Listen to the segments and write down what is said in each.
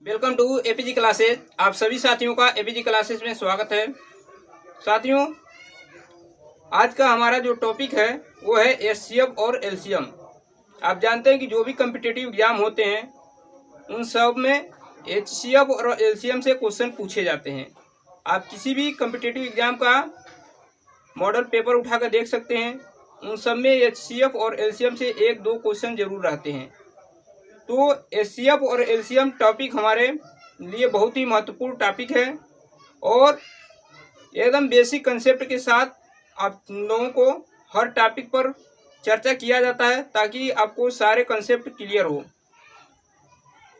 Welcome to APG classes. आप सभी साथियों का एपीजी क्लासेज में स्वागत है। साथियों, आज का हमारा जो टॉपिक है वो है एचसीएफ और एलसीएम। आप जानते हैं कि जो भी कम्पिटिटिव एग्जाम होते हैं उन सब में एचसीएफ और एलसीएम से क्वेश्चन पूछे जाते हैं। आप किसी भी कम्पिटिटिव एग्जाम का मॉडल पेपर उठाकर देख सकते हैं, उन सब में एचसीएफ और एलसीएम से एक दो क्वेश्चन जरूर रहते हैं। तो एचसीएफ और एलसीएम टॉपिक हमारे लिए बहुत ही महत्वपूर्ण टॉपिक है और एकदम बेसिक कंसेप्ट के साथ आप लोगों को हर टॉपिक पर चर्चा किया जाता है ताकि आपको सारे कंसेप्ट क्लियर हो।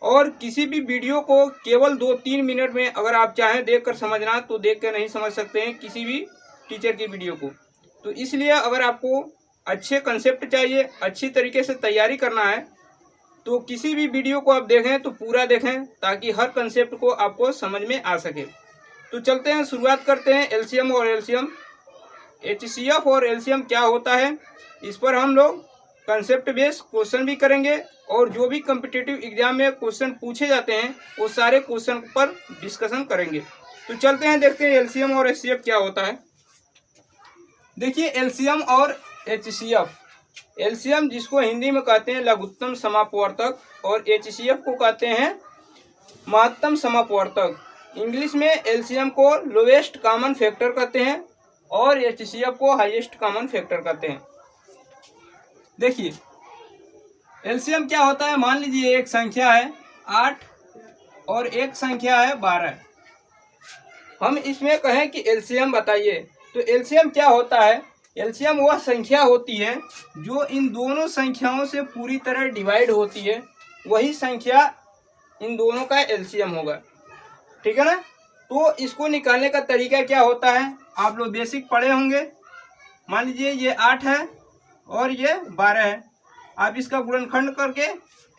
और किसी भी वीडियो को केवल 2-3 मिनट में अगर आप चाहें देखकर समझना तो देख कर नहीं समझ सकते हैं किसी भी टीचर की वीडियो को। तो इसलिए अगर आपको अच्छे कंसेप्ट चाहिए, अच्छी तरीके से तैयारी करना है तो किसी भी वीडियो को आप देखें तो पूरा देखें ताकि हर कंसेप्ट को आपको समझ में आ सके। तो चलते हैं, शुरुआत करते हैं एलसीएम और एलसीएम। एचसीएफ और एलसीएम क्या होता है, इस पर हम लोग कंसेप्ट बेस्ड क्वेश्चन भी करेंगे और जो भी कम्पिटिटिव एग्जाम में क्वेश्चन पूछे जाते हैं वो सारे क्वेश्चन पर डिस्कशन करेंगे। तो चलते हैं, देखते हैं एलसीएम और एचसीएफ क्या होता है। देखिए, एलसीएम और एचसीएफ, एलसीएम जिसको हिंदी में कहते हैं लघुत्तम समापवर्तक और एचसीएफ को कहते हैं महत्तम समापवर्तक। इंग्लिश में एलसीएम को लोवेस्ट कॉमन फैक्टर कहते हैं और एचसीएफ को हाईएस्ट कॉमन फैक्टर कहते हैं। देखिए, एलसीएम क्या होता है, मान लीजिए एक संख्या है 8 और एक संख्या है 12। हम इसमें कहें कि एलसीएम बताइए, तो एलसीएम क्या होता है, एलसीएम वह संख्या होती है जो इन दोनों संख्याओं से पूरी तरह डिवाइड होती है, वही संख्या इन दोनों का एलसीएम होगा। ठीक है ना। तो इसको निकालने का तरीका क्या होता है, आप लोग बेसिक पढ़े होंगे। मान लीजिए ये 8 है और ये 12 है, आप इसका गुणनखंड करके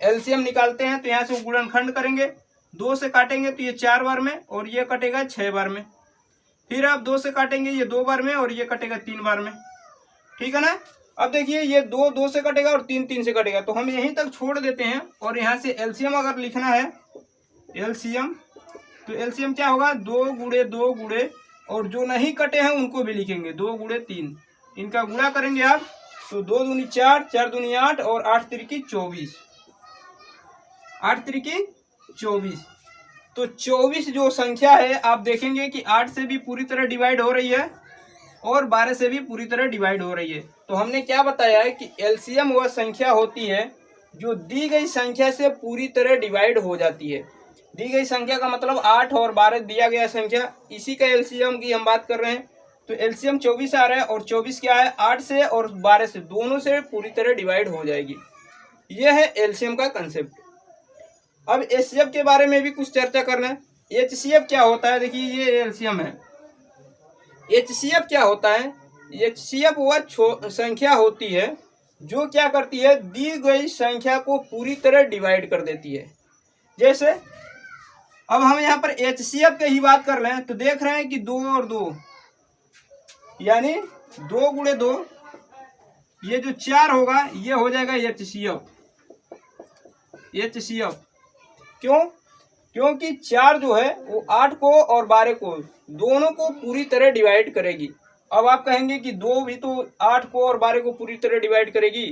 एलसीएम निकालते हैं। तो यहाँ से गुणनखंड करेंगे, 2 से काटेंगे तो ये 4 बार में और ये कटेगा 6 बार में। फिर आप 2 से काटेंगे, ये 2 बार में और ये कटेगा 3 बार में। ठीक है ना। अब देखिए, ये 2 से कटेगा और 3 से कटेगा, तो हम यहीं तक छोड़ देते हैं। और यहाँ से एलसीएम अगर लिखना है एलसीएम, तो एलसीएम क्या होगा, 2 गुणे 2 गुणे, और जो नहीं कटे हैं उनको भी लिखेंगे 2 गुणे 3। इनका गुणा करेंगे आप तो 2 दूनी 4, 4 दूनी 8 और 8 त्रिकी 24, 8 त्रिकी 24। तो 24 जो संख्या है आप देखेंगे कि 8 से भी पूरी तरह डिवाइड हो रही है और 12 से भी पूरी तरह डिवाइड हो रही है। तो हमने क्या बताया है कि एलसीएम वह संख्या होती है जो दी गई संख्या से पूरी तरह डिवाइड हो जाती है। दी गई संख्या का मतलब 8 और 12 दिया गया संख्या, इसी का एलसीएम की हम बात कर रहे हैं। तो एलसीएम 24 आ रहा है और 24 क्या है, 8 से और 12 से दोनों से पूरी तरह डिवाइड हो जाएगी। यह है एलसीएम का कंसेप्ट। अब एचसीएफ के बारे में भी कुछ चर्चा करना है। एचसीएफ क्या होता है, देखिए ये एलसीएम है। एचसीएफ क्या होता है, एचसीएफ वह संख्या होती है जो क्या करती है, दी गई संख्या को पूरी तरह डिवाइड कर देती है। जैसे अब हम यहाँ पर एचसीएफ की ही बात कर रहे हैं तो देख रहे हैं कि 2 और 2 यानी 2 गुणे 2, ये जो 4 होगा ये हो जाएगा एचसीएफ। एचसीएफ क्यों, क्योंकि 4 जो है वो 8 को और 12 को दोनों को पूरी तरह डिवाइड करेगी। अब आप कहेंगे कि 2 भी तो 8 को और 12 को पूरी तरह डिवाइड करेगी।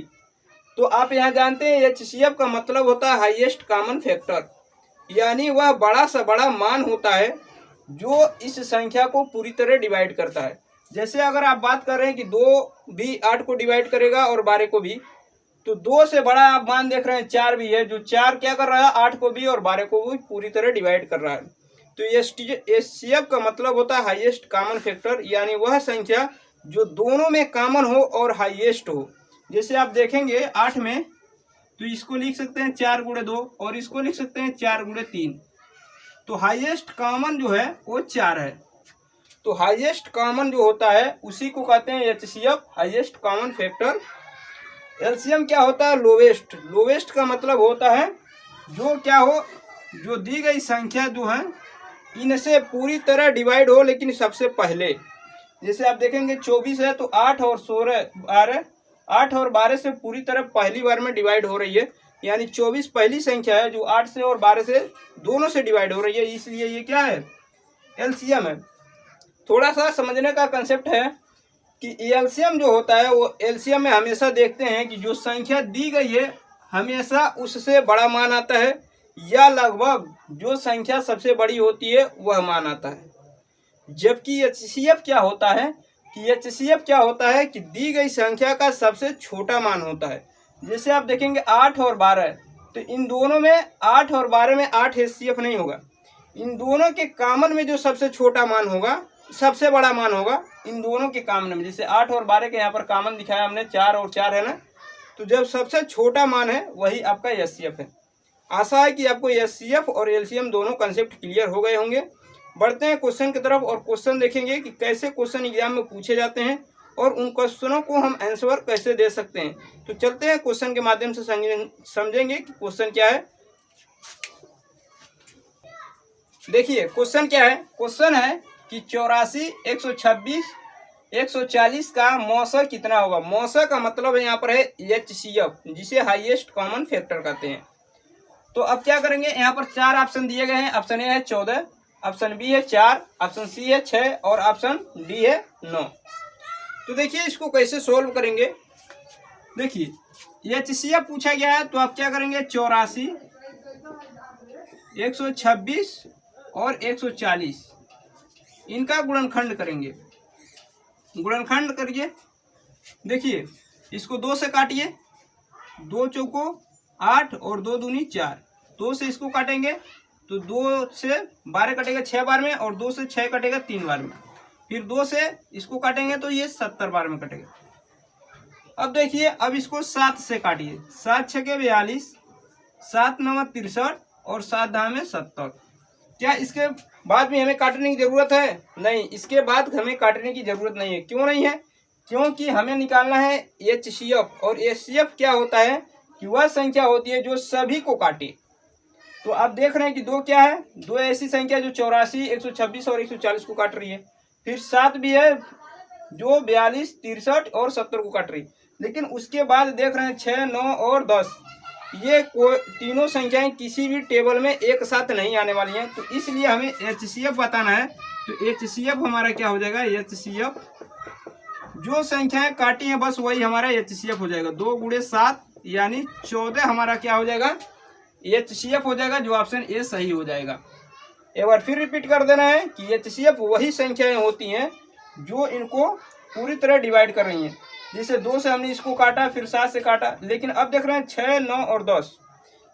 तो आप यहाँ जानते हैं एचसीएफ का मतलब होता है हाईएस्ट कॉमन फैक्टर, यानी वह बड़ा सा बड़ा मान होता है जो इस संख्या को पूरी तरह डिवाइड करता है। जैसे अगर आप बात कर रहे हैं कि 2 भी 8 को डिवाइड करेगा और 12 को भी, तो 2 से बड़ा आप मान देख रहे हैं 4 भी है, जो 4 क्या कर रहा है, 8 को भी और 12 को भी पूरी तरह डिवाइड कर रहा है। तो एचसीएफ का मतलब होता है हाईएस्ट कॉमन फैक्टर, यानी वह संख्या जो दोनों में कॉमन हो और हाईएस्ट हो। जैसे आप देखेंगे 8 में, तो इसको लिख सकते हैं 4 गुणे 2 और इसको लिख सकते हैं 4 गुणे 3। तो हाईएस्ट कॉमन जो है वो 4 है। तो हाईएस्ट कॉमन जो होता है उसी को कहते हैं HCF, highest common factor. LCM क्या होता है, लोवेस्ट। लोवेस्ट का मतलब होता है जो क्या हो, जो दी गई संख्या जो है इनसे पूरी तरह डिवाइड हो लेकिन सबसे पहले। जैसे आप देखेंगे 24 है तो 8 और 12 से पूरी तरह पहली बार में डिवाइड हो रही है, यानी 24 पहली संख्या है जो 8 से और 12 से दोनों से डिवाइड हो रही है, इसलिए ये क्या है, एलसीएम है। थोड़ा सा समझने का कंसेप्ट है कि एलसीएम जो होता है वो एलसीएम में हमेशा देखते हैं कि जो संख्या दी गई है हमेशा उससे बड़ा मान आता है या लगभग जो संख्या सबसे बड़ी होती है वह मान आता है। जबकि एचसीएफ क्या होता है कि दी गई संख्या का सबसे छोटा मान होता है। जैसे आप देखेंगे 8 और 12, तो इन दोनों में 8 और 12 में 8 एचसीएफ नहीं होगा। इन दोनों के कॉमन में जो सबसे छोटा मान होगा, सबसे बड़ा मान होगा इन दोनों के कॉमन में। जैसे 8 और 12 के यहाँ पर कॉमन दिखाया हमने, 4 और 4 है ना, तो जब सबसे छोटा मान है वही आपका एचसीएफ है। आशा है कि आपको एचसीएफ और एलसीएम दोनों कंसेप्ट क्लियर हो गए होंगे। बढ़ते हैं क्वेश्चन की तरफ और क्वेश्चन देखेंगे कि कैसे क्वेश्चन एग्जाम में पूछे जाते हैं और उन क्वेश्चनों को हम आंसर कैसे दे सकते हैं। तो चलते हैं क्वेश्चन के माध्यम से समझेंगे कि क्वेश्चन क्या है। देखिए क्वेश्चन क्या है, क्वेश्चन है कि 84, 126, 140 का मौसा कितना होगा। मौसा का मतलब है यहाँ पर है एचसीएफ, जिसे हाईएस्ट कॉमन फैक्टर कहते हैं। तो अब क्या करेंगे, यहाँ पर 4 ऑप्शन दिए गए हैं। ऑप्शन ए है 14, ऑप्शन बी है 4, ऑप्शन सी है 6 और ऑप्शन डी है 9। तो देखिए इसको कैसे सोल्व करेंगे। देखिए एचसीएफ पूछा गया है तो आप क्या करेंगे, 84, 126 और 140 इनका गुणनखंड करेंगे। गुणनखंड करिए, देखिए इसको 2 से काटिए, 2 चौको 8 और 2 दूनी 4, 2 से इसको काटेंगे तो 2 से 12 कटेगा 6 बार में और 2 से 6 कटेगा 3 बार में। फिर 2 से इसको काटेंगे तो ये 70 बार में कटेगा। अब देखिए अब इसको 7 से काटिए, 7 छके 42, 7 नवा 63 और 7 दाम में 70। क्या इसके बाद भी हमें काटने की जरूरत है? नहीं, इसके बाद हमें काटने की जरूरत नहीं है। क्यों नहीं है? क्योंकि हमें निकालना है एचसीएफ, और एचसीएफ क्या होता है कि वह संख्या होती है जो सभी को काटे। तो आप देख रहे हैं कि 2 क्या है, 2 ऐसी संख्या जो 84, 126 और 140 को काट रही है। फिर 7 भी है जो 42, 63 और 70 को काट रही है। लेकिन उसके बाद देख रहे हैं 6, 9 और 10, ये तीनों संख्याएं किसी भी टेबल में एक साथ नहीं आने वाली हैं। तो इसलिए हमें एचसीएफ बताना है। तो एचसीएफ हमारा क्या हो जाएगा, एचसीएफ जो संख्याएं काटी हैं बस वही हमारा एचसीएफ हो जाएगा। 2 गुणे 7 यानी 14 हमारा क्या हो जाएगा, एचसीएफ हो जाएगा, जो ऑप्शन ए सही हो जाएगा। एक बार फिर रिपीट कर देना है कि एचसीएफ वही संख्याएं होती हैं जो इनको पूरी तरह डिवाइड कर रही हैं। जैसे 2 से हमने इसको काटा, फिर 7 से काटा, लेकिन अब देख रहे हैं 6, 9 और 10,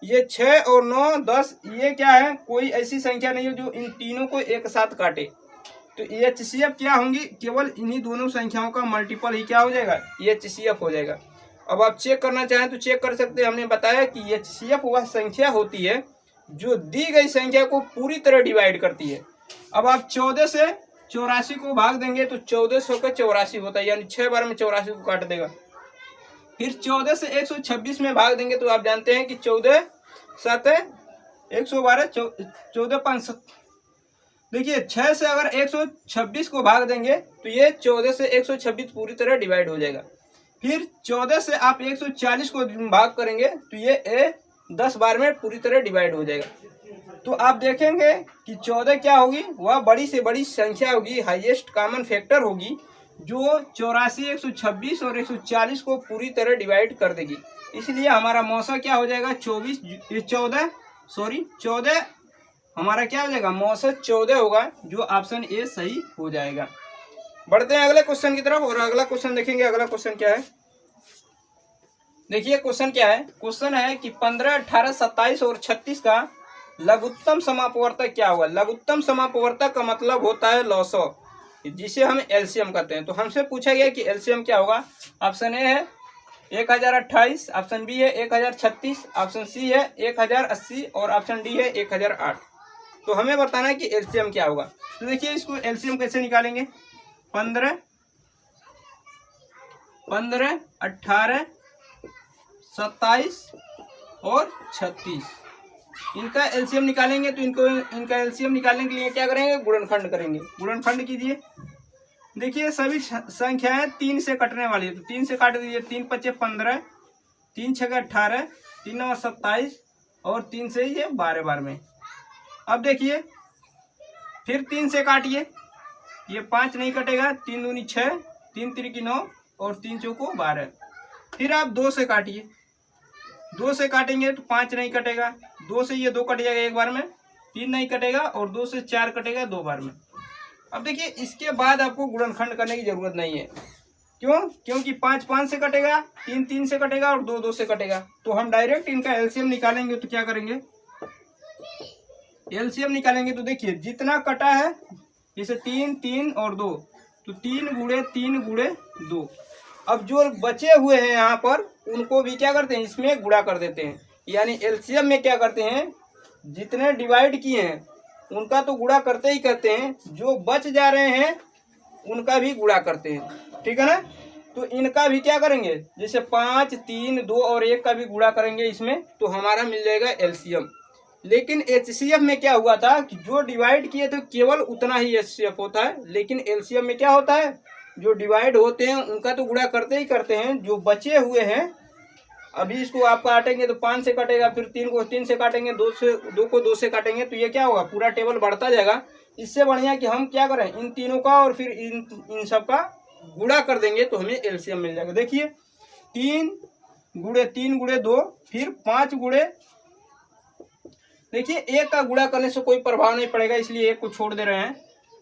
ये 6 और 9, 10 ये क्या है, कोई ऐसी संख्या नहीं है जो इन तीनों को एक साथ काटे। तो एचसीएफ क्या होंगी, केवल इन्हीं दोनों संख्याओं का मल्टीपल ही क्या हो जाएगा, एचसीएफ हो जाएगा। अब आप चेक करना चाहें तो चेक कर सकते हैं। हमने बताया कि एचसीएफ वह संख्या होती है जो दी गई संख्या को पूरी तरह डिवाइड करती है। अब आप 14 से 84 को भाग देंगे तो 1400 का 84 होता है, यानी 6 बार में 84 को काट देगा। फिर 14 से 126 में भाग देंगे तो आप जानते हैं कि 14 7 112, 14 5। देखिए 6 से अगर 126 को भाग देंगे तो ये 14 से 126 पूरी तरह डिवाइड हो जाएगा। फिर 14 से आप 140 को भाग करेंगे तो ये 10 बार में पूरी तरह डिवाइड हो जाएगा। तो आप देखेंगे कि 14 क्या होगी, वह बड़ी से बड़ी संख्या होगी, हाईएस्ट कॉमन फैक्टर होगी, जो 84, 126 और 140 को पूरी तरह डिवाइड कर देगी। इसलिए हमारा मौसा क्या हो जाएगा, 14 हमारा क्या हो जाएगा, मौसा 14 होगा, जो ऑप्शन ए सही हो जाएगा। बढ़ते हैं अगले क्वेश्चन की तरफ और अगला क्वेश्चन देखेंगे। अगला क्वेश्चन क्या है, देखिए क्वेश्चन क्या है। क्वेश्चन है कि 15, 18, 27 और 36 का लघुत्तम समापवर्तक क्या होगा। लघुत्तम समापवर्तक का मतलब होता है लॉसो, जिसे हम एलसीएम कहते हैं। तो हमसे पूछा गया कि एलसीएम क्या होगा। ऑप्शन ए है 1028, ऑप्शन बी है 1036, ऑप्शन सी है 1080 और ऑप्शन डी है 1008। तो हमें बताना है कि एलसीएम क्या होगा। तो देखिए इसको एलसीएम कैसे निकालेंगे। 15, 18, 27 और 36 इनका एलसीएम निकालेंगे। तो इनका एलसीएम निकालने के लिए क्या करेंगे, गुणनखंड करेंगे। गुणनखंड कीजिए। देखिए सभी संख्याएं 3 से कटने वाली है, तो 3 से काट दीजिए। 3 × 5 = 15, 3 × 6 = 18, 3 9 27 और 3 से ये 12 बार में। अब देखिए फिर 3 से काटिए, ये 5 नहीं कटेगा, 3 दूनी 6, 3 तिरकी 9 और 3 चौको 12। फिर आप 2 से काटिए, 2 से काटेंगे तो 5 नहीं कटेगा, 2 से ये 2 कट जाएगा एक बार में, 3 नहीं कटेगा और 2 से 4 कटेगा 2 बार में। अब देखिए इसके बाद आपको गुणनखंड करने की जरूरत नहीं है। क्यों? क्योंकि 5 5 से कटेगा, 3 3 से कटेगा और 2 2 से कटेगा। तो हम डायरेक्ट इनका एलसीएम निकालेंगे। तो क्या करेंगे, एलसीएम निकालेंगे तो देखिए जितना कटा है, जैसे 3 3 और 2, तो 3 गुणे 3 गुणे 2। अब जो बचे हुए हैं यहाँ पर उनको भी क्या करते हैं, इसमें गुणा कर देते हैं। यानी एलसीएम में क्या करते हैं, जितने डिवाइड किए हैं उनका तो गुणा करते ही करते हैं, जो बच जा रहे हैं उनका भी गुणा करते हैं। ठीक है ना। तो इनका भी क्या करेंगे, जैसे 5 3 2 और 1 का भी गुणा करेंगे इसमें, तो हमारा मिल जाएगा एलसीएम। लेकिन एचसीएफ में क्या हुआ था कि जो डिवाइड किए तो केवल उतना ही एचसीएफ होता है, लेकिन एलसीएम में क्या होता है, जो डिवाइड होते हैं उनका तो गुणा करते ही करते हैं, जो बचे हुए हैं। अभी इसको आप काटेंगे तो 5 से कटेगा, फिर 3 को 3 से काटेंगे, 2 को 2 से काटेंगे, तो ये क्या होगा, पूरा टेबल बढ़ता जाएगा। इससे बढ़िया कि हम क्या करें, इन तीनों का और फिर इन सब का गुणा कर देंगे तो हमें एलसीएम मिल जाएगा। देखिए 3 गुणे 3 गुणे 2, फिर 5 गुणे, देखिए 1 का गुणा करने से कोई प्रभाव नहीं पड़ेगा, इसलिए 1 को छोड़ दे रहे हैं,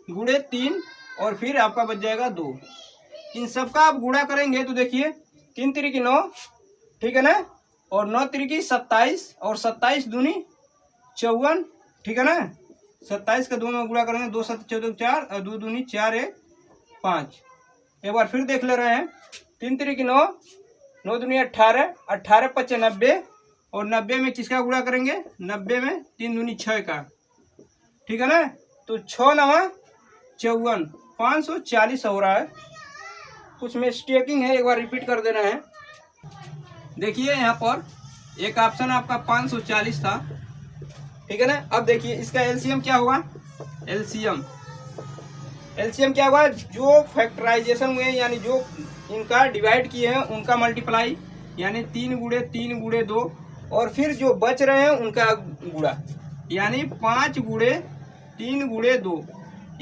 गुणे 3 और फिर आपका बच जाएगा 2। इन सब का आप गुणा करेंगे तो देखिए 3 तिरकी 9, ठीक है ना, और 9 तिरकी 27 और 27 दूनी 54, ठीक है ना। 27 का 2 में गुणा करेंगे, 2 7 14 4 और 2 दूनी 4 1 5। एक बार फिर देख ले रहे हैं, 3 तिरकी 9, 9 दूनी 18, 18 5 90 और 90 में किसका गुणा करेंगे, 90 में 3 दूनी 6 का, ठीक है ना। तो 6 9 54, 540 हो रहा है। कुछ मिस्टेकिंग है, एक बार रिपीट कर देना है। देखिए यहाँ पर एक ऑप्शन आपका 540 था, ठीक है ना। अब देखिए इसका एलसीएम क्या होगा, एलसीएम क्या होगा, जो फैक्टराइजेशन हुए यानी जो इनका डिवाइड किए हैं उनका मल्टीप्लाई, यानी 3 गुणे 3 गुणे 2 और फिर जो बच रहे हैं उनका गुणा, यानी 5 गुणे 3 गुणे 2।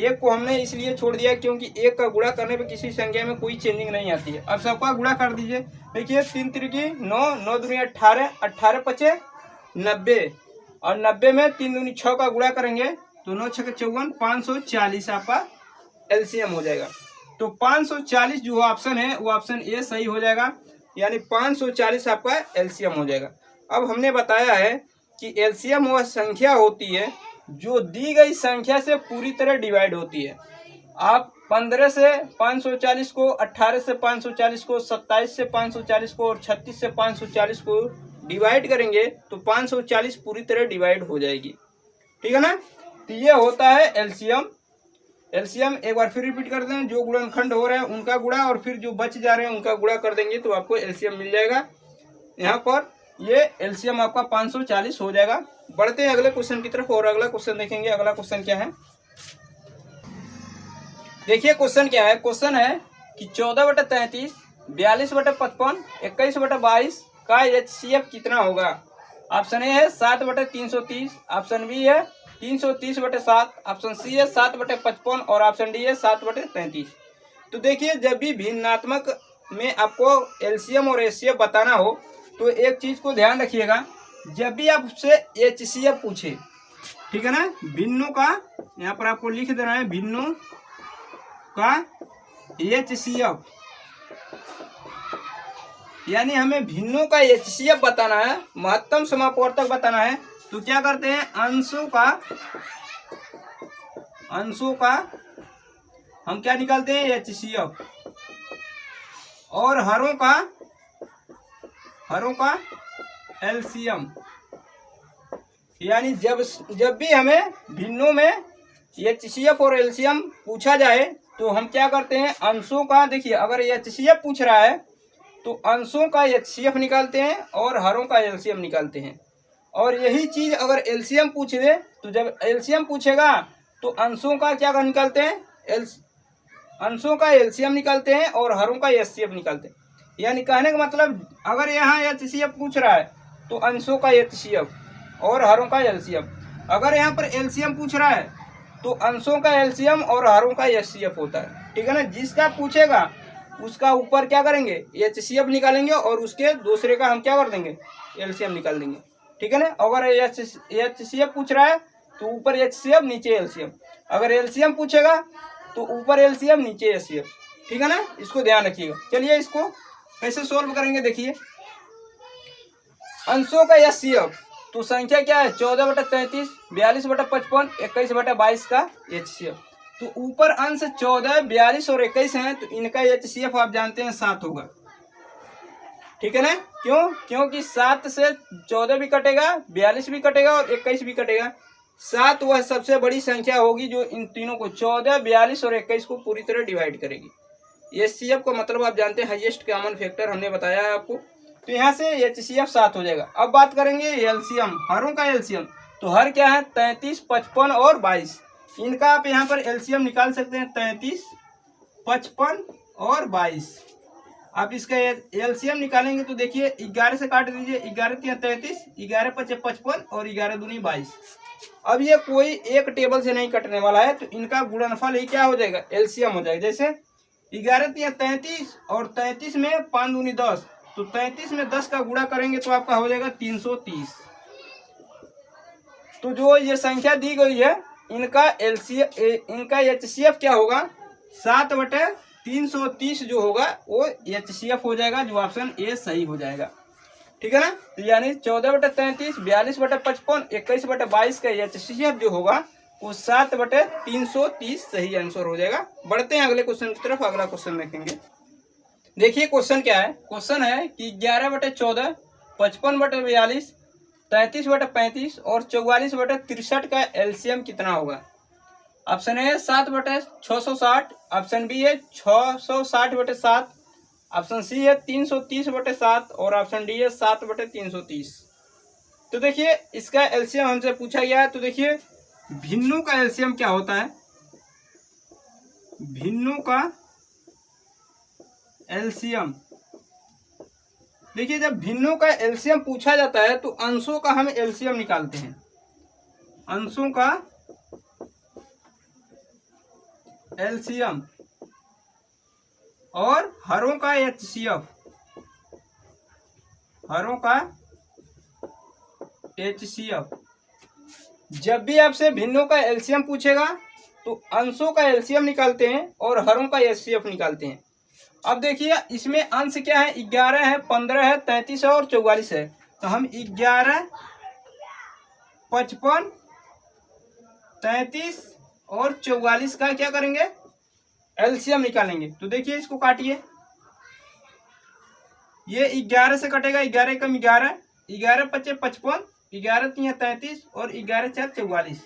1 को हमने इसलिए छोड़ दिया क्योंकि 1 का गुणा करने पे किसी संख्या में कोई चेंजिंग नहीं आती है। अब सबका गुणा कर दीजिए। देखिए 3 तिरकी 9, 9 दूनी 18, 18 5 90 और 90 में 3 दूनी 6 का गुणा करेंगे तो 9 6 54, 540 आपका एलसीएम हो जाएगा। तो 540 जो ऑप्शन है वो ऑप्शन ए सही हो जाएगा, यानी 540 आपका एलसीएम हो जाएगा। अब हमने बताया है कि एलसीएम वह संख्या होती है जो दी गई संख्या से पूरी तरह डिवाइड होती है। आप 15 से 540 को, 18 से 540 को, 27 से 540 को और 36 से 540 को डिवाइड करेंगे तो 540 पूरी तरह डिवाइड हो जाएगी, ठीक है ना। तो ये होता है एलसीएम। एलसीएम एक बार फिर रिपीट कर दें, जो गुणनखंड हो रहे हैं उनका गुणा और फिर जो बच जा रहे हैं उनका गुणा कर देंगे तो आपको एलसीएम मिल जाएगा। यहाँ पर ये एलसीएम आपका 540 हो जाएगा। बढ़ते हैं अगले क्वेश्चन की तरफ और अगला क्वेश्चन देखेंगे। अगला क्वेश्चन क्या है, देखिए क्वेश्चन क्या है। क्वेश्चन है कि 14/33, 42/55, 21/22 का एचसीएफ कितना होगा। ऑप्शन ए है 7/330, ऑप्शन बी है 330/7, ऑप्शन सी है 7/55 और ऑप्शन डी है 7/33। तो देखिए जब भी भिन्नात्मक में आपको एलसीएम और एचसीएफ बताना हो तो एक चीज को ध्यान रखिएगा, जब भी आपसे एचसीएफ पूछे, ठीक है ना, भिन्नों का यहाँ पर आपको लिख देना है, भिन्नों का एचसीएफ, यानी हमें भिन्नों का एचसीएफ बताना है, महत्तम समापवर्तक बताना है। तो क्या करते हैं, अंशों का हम क्या निकालते हैं, एचसीएफ, और हरों का एलसीएम। यानी जब भी हमें भिन्नों में एचसीएफ और एलसीएम पूछा जाए तो हम क्या करते हैं, अंशों का, देखिए अगर एचसीएफ पूछ रहा है तो अंशों का एचसीएफ निकालते हैं और हरों का एलसीएम निकालते हैं। और यही चीज अगर एलसीएम पूछ दे तो जब एलसीएम पूछेगा तो अंशों का क्या निकालते हैं, अंशों का एलसीएम निकालते हैं और हरों का एचसीएफ निकालते हैं। यानी कहने का मतलब अगर यहाँ एचसीएफ पूछ रहा है तो अंशों का एचसीएफ और हरों का एलसीएम। अगर यहाँ पर एलसीएम पूछ रहा है तो अंशों का एलसीएम और हरों का एचसीएफ होता है, ठीक है ना। जिसका पूछेगा उसका ऊपर क्या करेंगे, एचसीएफ निकालेंगे और उसके दूसरे का हम क्या कर देंगे, एलसीएम निकाल देंगे, ठीक है ना। अगर एचसीएफ पूछ रहा है तो ऊपर एचसीएफ नीचे एलसीएम, अगर एलसीएम पूछेगा तो ऊपर एलसीएम नीचे एचसीएफ, ठीक है ना। इसको ध्यान रखिएगा। चलिए इसको कैसे सोल्व करेंगे, देखिए अंशों का एचसीएफ तो संख्या क्या है 14/33, 42/55, 21/22 का एचसीएफ। तो ऊपर अंश 14, 42 और 21 हैं तो इनका एचसीएफ आप जानते हैं 7 होगा, ठीक है ना। क्यों, क्योंकि 7 से 14 भी कटेगा, 42 भी कटेगा और 21 भी कटेगा। 7 वह सबसे बड़ी संख्या होगी जो इन तीनों को 14, 42 और 21 को पूरी तरह डिवाइड करेगी। एचसीएफ का मतलब आप जानते हैं हाईएस्ट कॉमन फैक्टर, हमने बताया है आपको। तो यहाँ से एचसीएफ 7 हो जाएगा। अब बात करेंगे एलसीएम, हरों का एलसीएम। तो हर क्या है 33, 55 और 22, इनका आप यहाँ पर एलसीएम निकाल सकते हैं 33, 55 और 22। आप इसका एलसीएम निकालेंगे तो देखिए 11 से काट दीजिए, 11 × 33, 11 × 5 = 55 और 11 दूनी 22। अब ये कोई एक टेबल से नहीं कटने वाला है तो इनका गुणनफल ही क्या हो जाएगा, एलसीएम हो जाएगा। जैसे 11 × 33 और 33 में 5 दूनी 10, तो 33 में 10 का गुणा करेंगे तो आपका हो जाएगा 330। तो जो ये संख्या दी गई है इनका एलसीएफ, इनका एचसीएफ क्या होगा 7/330 जो होगा वो एचसीएफ हो जाएगा, जो ऑप्शन ए सही हो जाएगा, ठीक है ना। तो यानी 14/33, 42/55, 21/22 का एचसीएफ जो होगा वो 7/330 सही आंसर हो जाएगा। बढ़ते हैं अगले क्वेश्चन की तरफ। अगला क्वेश्चन देखेंगे। देखिए क्वेश्चन क्या है, क्वेश्चन है कि 11/14, 55/42, 33/35 और 44/63 का एलसीएम कितना होगा। ऑप्शन ए 7/660, ऑप्शन बी है 660/7, ऑप्शन सी है 330/7 और ऑप्शन डी है 7/330। तो देखिए इसका एलसीएम हमसे पूछा गया है। तो देखिए भिन्नों का एलसीएम क्या होता है, भिन्नों का एलसीएम। देखिए जब भिन्नों का एलसीएम पूछा जाता है तो अंशों का हम एलसीएम निकालते हैं, अंशों का एलसीएम और हरों का एचसीएफ, हरों का एचसीएफ। जब भी आपसे भिन्नों का एलसीएम पूछेगा तो अंशों का एलसीएम निकालते हैं और हरों का एचसीएफ निकालते हैं। अब देखिए इसमें अंश क्या है, 11 है, 15 है, 33 है और 44 है। तो हम 11, 55, 33 और 44 का क्या करेंगे, एलसीएम निकालेंगे। तो देखिए इसको काटिए, ये 11 से कटेगा, 11 × 11, 11 × 5 = 55, 11 × 3 = 33 और 11 × 4 = 44।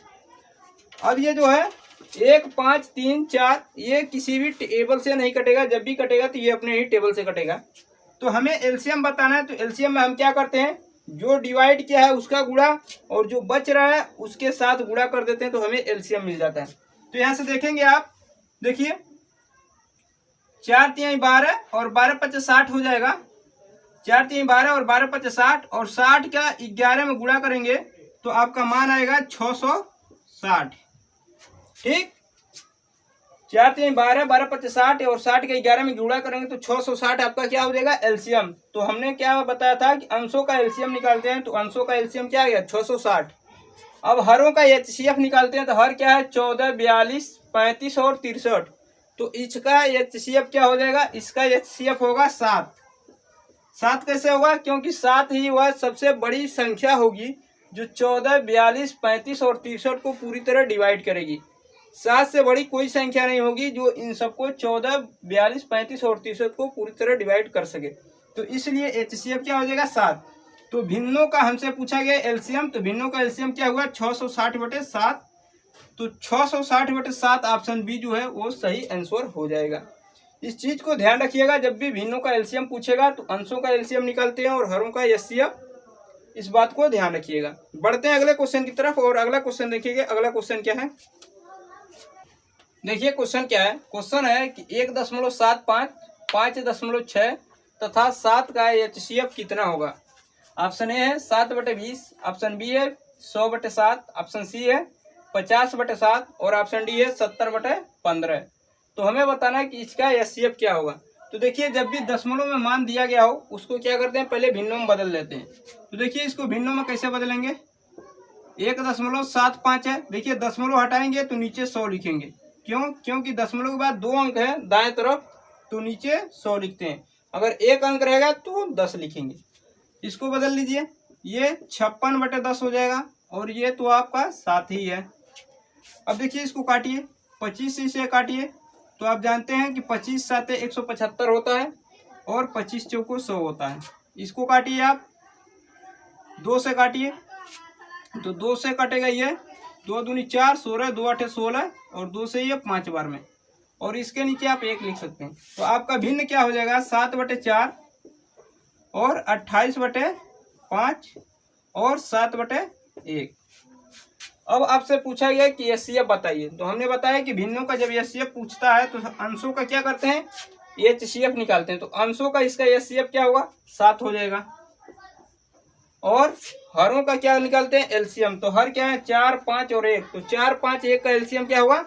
अब ये जो है 1, 5, 3, 4 ये किसी भी टेबल से नहीं कटेगा, जब भी कटेगा तो ये अपने ही टेबल से कटेगा। तो हमें एलसीएम बताना है। तो एलसीएम में हम क्या करते हैं, जो डिवाइड किया है उसका गुणा और जो बच रहा है उसके साथ गुणा कर देते हैं तो हमें एलसीएम मिल जाता है। तो यहाँ से देखेंगे आप, देखिए 4 × 3 = 12 और 12 × 5 = 60 हो जाएगा। 4 × 3 = 12 और 12 × 5 = 60 और 60 का 11 में गुणा करेंगे तो आपका मान आएगा 660, ठीक। 4 × 3 = 12, 12 × 5 = 60 और 60 का 11 में गुणा करेंगे तो 660 आपका क्या हो जाएगा, एलसीएम। तो हमने क्या बताया था कि अंशों का एलसीएम निकालते हैं, तो अंशों का एलसीएम क्या आ गया 660। अब हरों का एचसीएफ निकालते हैं। तो हर क्या है 14, 42, 35 और 63। तो इसका एचसीएफ क्या हो जाएगा, इसका एचसीएफ होगा 7। 7 कैसे होगा, क्योंकि 7 ही वह सबसे बड़ी संख्या होगी जो 14, 42, 35 और 63 को पूरी तरह डिवाइड करेगी। 7 से बड़ी कोई संख्या नहीं होगी जो इन सबको 14, 42, 35 और 63 को पूरी तरह डिवाइड कर सके। तो इसलिए एचसीएफ क्या हो जाएगा 7। तो भिन्नों का हमसे पूछा गया एलसीएम, तो भिन्नों का एलसीएम क्या हुआ 660/7। तो 660/7 ऑप्शन बी जो है वो सही आंसर हो जाएगा। इस चीज को ध्यान रखिएगा, जब भी भिन्नों का एलसीएम पूछेगा तो अंशों का एलसीएम निकालते हैं और हरों का एचसीएफ, इस बात को ध्यान रखिएगा। बढ़ते हैं अगले क्वेश्चन की तरफ और अगला क्वेश्चन देखिएगा। अगला क्वेश्चन क्या है, देखिए क्वेश्चन क्या है। क्वेश्चन है कि 1.75, 5.6 तथा 7 का एचसीएफ कितना होगा। ऑप्शन ए है 7/20, ऑप्शन बी है 100/7, ऑप्शन सी है 50/7 और ऑप्शन डी है 70/15। तो हमें बताना है कि इसका एचसीएफ क्या होगा। तो देखिए, जब भी दशमलव में मान दिया गया हो उसको क्या करते हैं, पहले भिन्नों में बदल लेते हैं। तो देखिए, इसको भिन्नों में कैसे बदलेंगे, 1.75 है। देखिए, दशमलव हटाएंगे तो नीचे 100 लिखेंगे। क्यों? क्योंकि दशमलव के बाद 2 अंक है दाएं तरफ, तो नीचे 100 लिखते हैं। अगर 1 अंक रहेगा तो 10 लिखेंगे। इसको बदल लीजिए, ये 56/10 हो जाएगा और ये तो आपका 7 ही है। अब देखिए, इसको काटिए, 25 से इसे काटिए तो आप जानते हैं कि 25 7 175 होता है और 25 चौको 100 होता है। इसको काटिए आप, 2 से काटिए तो 2 से कटेगा ये 2 दूनी 4, 16, 2 8 16 और 2 से ये 5 बार में, और इसके नीचे आप 1 लिख सकते हैं। तो आपका भिन्न क्या हो जाएगा, 7/4 और 28/5 और 7/1। अब आपसे पूछा गया कि एचसीएफ बताइए। तो हमने बताया कि भिन्नों का जब एचसीएफ पूछता है तो अंशों का क्या करते हैं, एचसीएफ निकालते हैं। तो अंशों का इसका एचसीएफ क्या होगा, 7 हो जाएगा। और हरों का क्या निकालते हैं, एलसीएम। तो हर क्या है, 4 5 और 1, तो 4 5 1 का एलसीएम क्या होगा,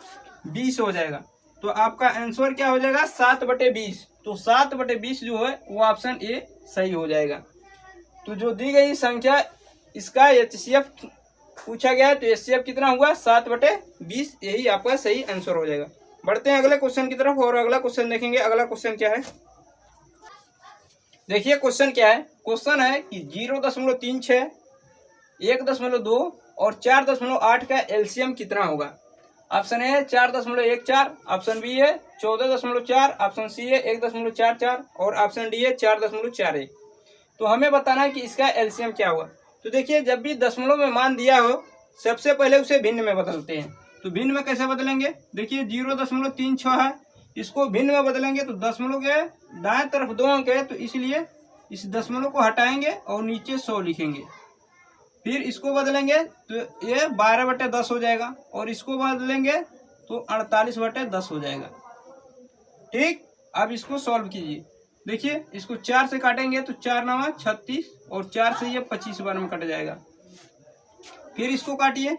20 हो जाएगा। तो आपका आंसर क्या हो जाएगा, 7/20। तो 7/20 जो है वो ऑप्शन ए सही हो जाएगा। तो जो दी गई संख्या इसका एचसीएफ पूछा गया है, तो एचसीएफ कितना हुआ, 7/20। यही आपका सही आंसर हो जाएगा। बढ़ते हैं अगले क्वेश्चन की तरफ और अगला क्वेश्चन देखेंगे। अगला क्वेश्चन क्या है, देखिए क्वेश्चन क्या है। क्वेश्चन है कि 0.36, 1.2 और 4.8 का एलसीएम कितना होगा। ऑप्शन ए है 4.14, ऑप्शन बी है 14.4, ऑप्शन सी है 1.44 और ऑप्शन डी है 4.41। तो हमें बताना है कि इसका एलसीएम क्या होगा। तो देखिए, जब भी दशमलव में मान दिया हो सबसे पहले उसे भिन्न में बदलते हैं। तो भिन्न में कैसे बदलेंगे, देखिए 0.36 है, इसको भिन्न में बदलेंगे तो दशमलव के दाएं तरफ 2 अंक है, तो इसलिए इस दशमलव को हटाएंगे और नीचे 100 लिखेंगे। फिर इसको बदलेंगे तो ये 12/10 हो जाएगा और इसको बदलेंगे तो 48/10 हो जाएगा। ठीक, अब इसको सॉल्व कीजिए। देखिए, इसको 4 से काटेंगे तो 4 9 36 और 4 से ये 25 बार में कट जाएगा। फिर इसको काटिए,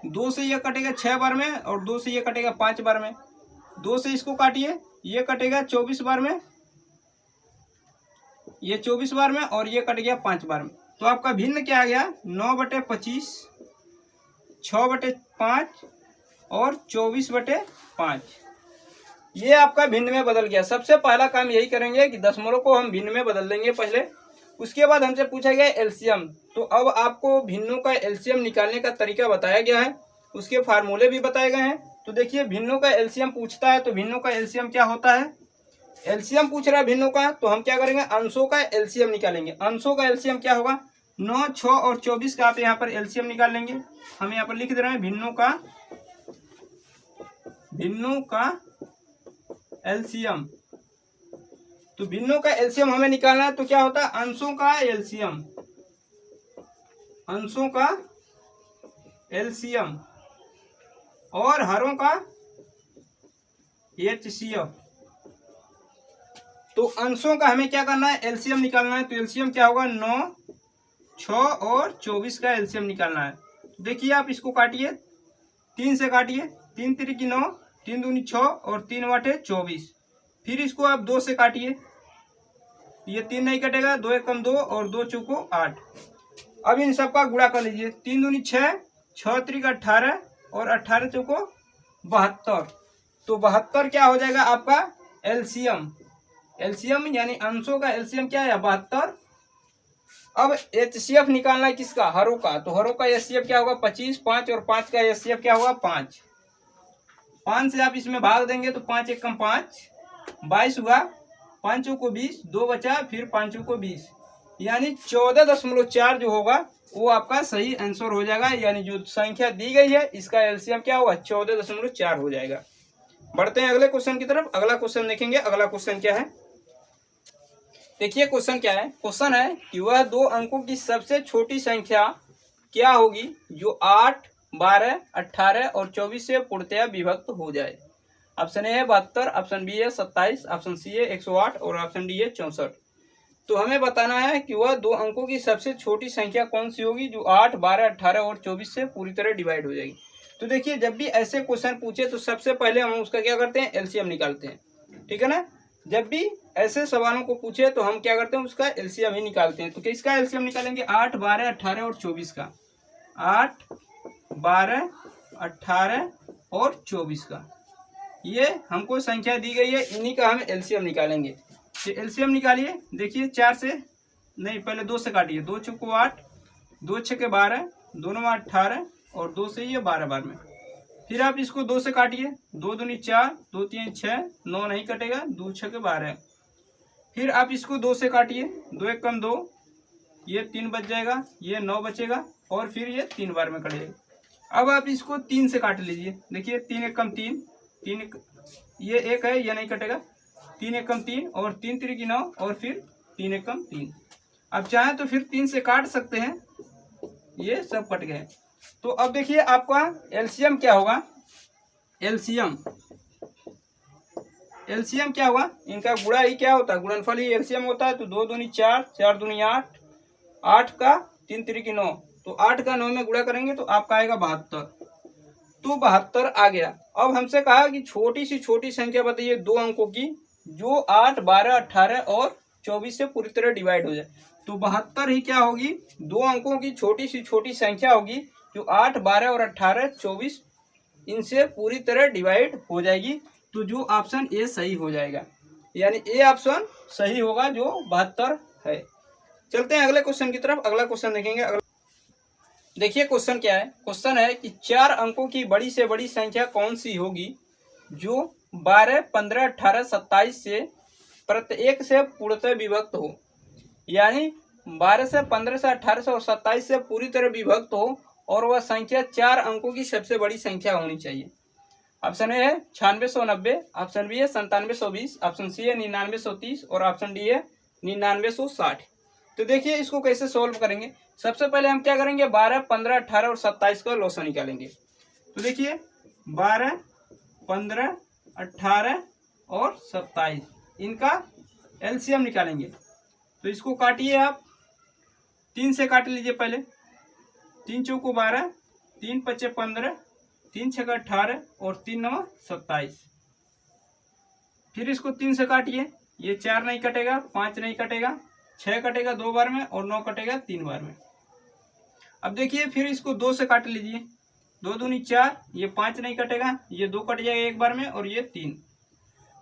2 से ये कटेगा 6 बार में और 2 से ये कटेगा 5 बार में। 2 से इसको काटिए, ये कटेगा 24 बार में, ये 24 बार में और ये कट गया 5 बार में। तो आपका भिन्न क्या आ गया, 9/25, 6/5 और 24/5। ये आपका भिन्न में बदल गया। सबसे पहला काम यही करेंगे कि दशमलव को हम भिन्न में बदल देंगे पहले। उसके बाद हमसे पूछा गया एलसीएम। तो अब आपको भिन्नों का एलसीएम निकालने का तरीका बताया गया है, उसके फार्मूले भी बताए गए हैं। तो देखिए, भिन्नों का एलसीएम पूछता है तो भिन्नों का एलसीएम क्या होता है, एलसीएम पूछ रहा है भिन्नों का, तो हम क्या करेंगे, अंशों का एलसीएम निकालेंगे। अंशों का एलसीएम क्या होगा, 9 6 और 24 का आप यहाँ पर एलसीएम निकाल लेंगे। हम यहाँ पर लिख दे रहे हैं भिन्नों का एलसीएम। तो भिन्नों का एलसीएम हमें निकालना है, तो क्या होता है, अंशों का एलसीएम, अंशों का एलसीएम और हरों का एचसीएफ। तो अंशों का हमें क्या करना है, एलसीएम निकालना है। तो एलसीएम क्या होगा, 9 6 और 24 का एलसीएम निकालना है। तो देखिए, आप इसको काटिए, 3 से काटिए, 3 3 की 9, 3 दूनी 6 और 3 8 24। फिर इसको आप 2 से काटिए, ये 3 नहीं कटेगा, 2 1 कम 2 और 2 चौको 8। अब इन सब का गुणा कर लीजिए, 3 दूनी 6, 6 3 18 और 18 चौको 72। तो 72 क्या हो जाएगा आपका एलसीएम। एलसीएम यानी अंशों का एलसीएम क्या है, 72। अब एचसीएफ निकालना है किसका, हरों का। तो हरों का एचसीएफ क्या होगा, 25, 5 और 5 का एचसीएफ क्या होगा, 5। 5 से आप इसमें भाग देंगे तो 5 1 कम 5, 22 हुआ, 5 को 20, 2 बचा, फिर 5 को 20, यानी 14.4 जो होगा वो आपका सही आंसर हो जाएगा। यानी जो संख्या दी गई है इसका एलसीएम क्या होगा, 14.4 हो जाएगा। बढ़ते हैं अगले क्वेश्चन की तरफ। अगला क्वेश्चन देखेंगे। अगला क्वेश्चन क्या है, देखिए क्वेश्चन क्या है। क्वेश्चन है कि वह 2 अंकों की सबसे छोटी संख्या क्या होगी जो 8 12 18 और 24 से पूर्णतया विभक्त हो जाए। ऑप्शन ए है 72, ऑप्शन बी है 27, ऑप्शन सी है 108 और ऑप्शन डी है 64। तो हमें बताना है कि वह 2 अंकों की सबसे छोटी संख्या कौन सी होगी जो 8, 12, 18 और 24 से पूरी तरह डिवाइड हो जाएगी। तो देखिए, जब भी ऐसे क्वेश्चन पूछे तो सबसे पहले हम उसका क्या करते हैं, एलसीएम निकालते हैं। ठीक है ना। जब भी ऐसे सवालों को पूछे तो हम क्या करते हैं, उसका एलसीएम ही निकालते हैं। तो किसका एलसीएम निकालेंगे, 8, 12, 18 और 24 का। 8, 12, 18 और 24 का ये हमको संख्या दी गई है, इन्हीं का हम एलसीएम निकालेंगे। तो एलसीएम निकालिए। देखिए 4 से नहीं, पहले 2 से काटिए। 2 चौको 8, 2 छके 12, दोनों में 18 और 2 से ये 12 बार में। फिर आप इसको 2 से काटिए। 2 दूनी 4, 2 3 6, 9 नहीं कटेगा, 2 छके 12। फिर आप इसको 2 से काटिए। 2 एक कम 2, ये 3 बच जाएगा, ये 9 बचेगा और फिर ये 3 बार में कटेगा। अब आप इसको 3 से काट लीजिए। देखिए 3 एक कम 3, 3 ये 1 है, ये नहीं कटेगा। 3 एक कम 3 और 3 3 की 9 और फिर 3 एक कम 3। अब चाहें तो फिर 3 से काट सकते हैं, ये सब कट गए। तो अब देखिए आपका एलसीएम क्या होगा। एलसीएम क्या होगा, इनका गुणा ही क्या होता है, गुणनफल ही एलसीएम होता है। तो 2 दूनी 4, 4 दूनी 8, 8 का 3 3 की 9, तो 8 का 9 में गुणा करेंगे तो आपका आएगा 72। तो 72 आ गया। अब हमसे कहा कि छोटी सी छोटी संख्या बताइए 2 अंकों की जो 8, 12, 18 और 24 से पूरी तरह डिवाइड हो जाए। तो 72 ही क्या होगी, 2 अंकों की छोटी सी छोटी संख्या होगी जो 8, 12 और 18, 24 इनसे पूरी तरह डिवाइड हो जाएगी। तो जो ऑप्शन ए सही हो जाएगा, यानी ए ऑप्शन सही होगा जो 72 है। चलते हैं अगले क्वेश्चन की तरफ। अगला क्वेश्चन देखेंगे। देखिए क्वेश्चन क्या है। क्वेश्चन है कि 4 अंकों की बड़ी से बड़ी संख्या कौन सी होगी जो 12, 15, 18, 27 से प्रत्येक से पूर्णतः विभक्त हो। यानी 12 से 15 से 18 से और 27 से पूरी तरह विभक्त हो और वह संख्या 4 अंकों की सबसे बड़ी संख्या होनी चाहिए। ऑप्शन ए है 9690, ऑप्शन बी है 9720, ऑप्शन सी है 9930 और ऑप्शन डी है 9960। तो देखिए इसको कैसे सोल्व करेंगे। सबसे पहले हम क्या करेंगे, 12, 15, 18 और 27 का लॉसा निकालेंगे। तो देखिए 12, 15, 18 और 27 इनका एलसीएम निकालेंगे। तो इसको काटिए आप। 3 से काट लीजिए पहले। 3 चौको 12, 3 पचे 15, 3 छका 18 और 3 9 27। फिर इसको 3 से काटिए। ये 4 नहीं कटेगा, 5 नहीं कटेगा, 6 कटेगा 2 बार में और 9 कटेगा 3 बार में। अब देखिए फिर इसको 2 से काट लीजिए। 2 दूनी 4, ये 5 नहीं कटेगा, ये 2 कट जाएगा 1 बार में और ये 3।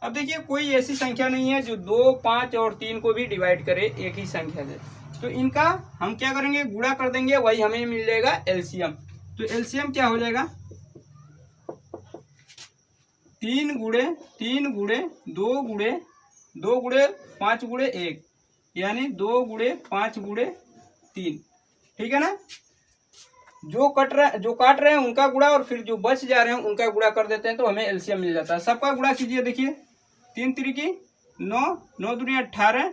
अब देखिए कोई ऐसी संख्या नहीं है जो 2, 5 और 3 को भी डिवाइड करे एक ही संख्या से। तो इनका हम क्या करेंगे, गुणा कर देंगे, वही हमें मिल जाएगा एलसीएम। तो एलसीएम क्या हो जाएगा, 3 गुणे 3 गुणे 2 गुणे 2 गुणे 5 गुणे 1, यानी 2 गुणे 5 गुणे 3। ठीक है ना। जो काट रहे हैं उनका गुणा और फिर जो बच जा रहे हैं उनका गुणा कर देते हैं तो हमें एलसीएम मिल जाता है। सबका गुणा कीजिए। देखिए 3 3 की 9, 9 दूनी 18,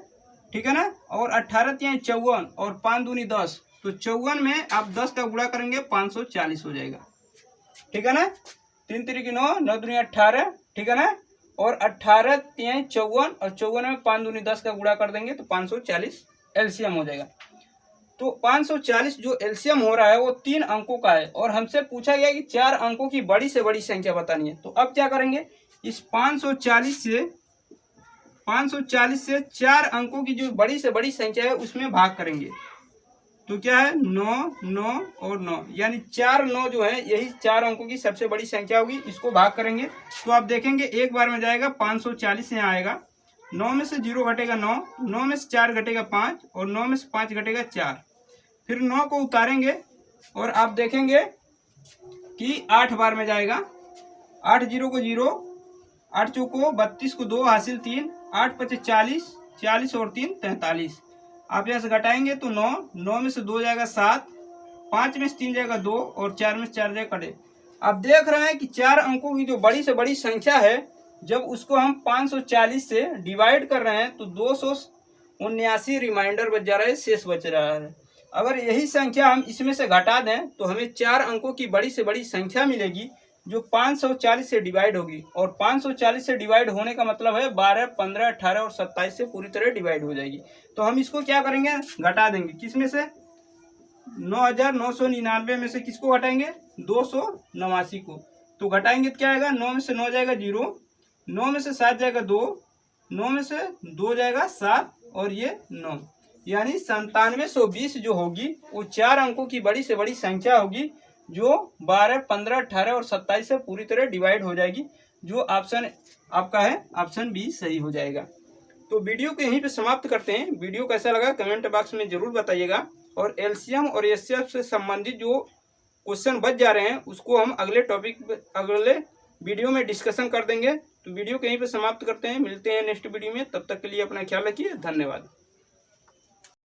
ठीक है ना, और 18 3 54 और 5 दूनी 10। तो 54 में आप 10 का गुणा करेंगे 540 हो जाएगा। ठीक है ना। 3 3 की 9, 9 दूनी 18, ठीक है ना, और 18 3 54 और 54 में 5 दूनी 10 का गुणा कर देंगे तो 540 एलसीएम हो जाएगा। तो 540 जो एलसीएम हो रहा है वो 3 अंकों का है और हमसे पूछा गया कि 4 अंकों की बड़ी से बड़ी संख्या बतानी है। तो अब क्या करेंगे, इस 540 से 4 अंकों की जो बड़ी से बड़ी संख्या है उसमें भाग करेंगे। तो क्या है, 9 9 और 9, यानी 4 9 जो है यही 4 अंकों की सबसे बड़ी संख्या होगी। इसको भाग करेंगे तो आप देखेंगे एक बार में जाएगा 540 यहाँ आएगा। 9 में से 0 घटेगा 9, 9 में से 4 घटेगा 5 और 9 में से 5 घटेगा 4। फिर 9 को उतारेंगे और आप देखेंगे कि 8 बार में जाएगा। 8 0 को 0, 8 चौको 32 को 2 हासिल 3, 8 पचे 40, 40 और 3 43। आप यहाँ से घटाएंगे तो 9, 9 में से 2 जाएगा 7, 5 में से 3 जाएगा 2 और 4 में से 4 जाएगा कटे। आप देख रहे हैं कि 4 अंकों की जो बड़ी से बड़ी संख्या है जब उसको हम 540 से डिवाइड कर रहे हैं तो 279 रिमाइंडर बच जा रहा है, शेष बच रहा है। अगर यही संख्या हम इसमें से घटा दें तो हमें 4 अंकों की बड़ी से बड़ी संख्या मिलेगी जो 540 से डिवाइड होगी, और 540 से डिवाइड होने का मतलब है 12, 15, 18 और 27 से पूरी तरह डिवाइड हो जाएगी। तो हम इसको क्या करेंगे, घटा देंगे। किस में से, 9,999 में से किसको घटाएंगे, 289 को। तो घटाएंगे तो क्या आएगा, 9 में से 9 जाएगा 0, 9 में से 7 जाएगा 2, 9 में से 2 जाएगा 7 और ये 9, यानी 9720 जो होगी वो 4 अंकों की बड़ी से बड़ी संख्या होगी, जो 12, 15, 18 और 27 से पूरी तरह डिवाइड हो जाएगी। जो ऑप्शन आपका है, ऑप्शन बी सही हो जाएगा। तो वीडियो को यहीं पे समाप्त करते हैं। वीडियो कैसा लगा कमेंट बॉक्स में जरूर बताइएगा, और एलसीएम और एचसीएफ से संबंधित जो क्वेश्चन बच जा रहे हैं उसको हम अगले वीडियो में डिस्कशन कर देंगे। तो वीडियो को यहीं पे समाप्त करते हैं, मिलते हैं नेक्स्ट वीडियो में। तब तक के लिए अपना ख्याल रखिए, धन्यवाद।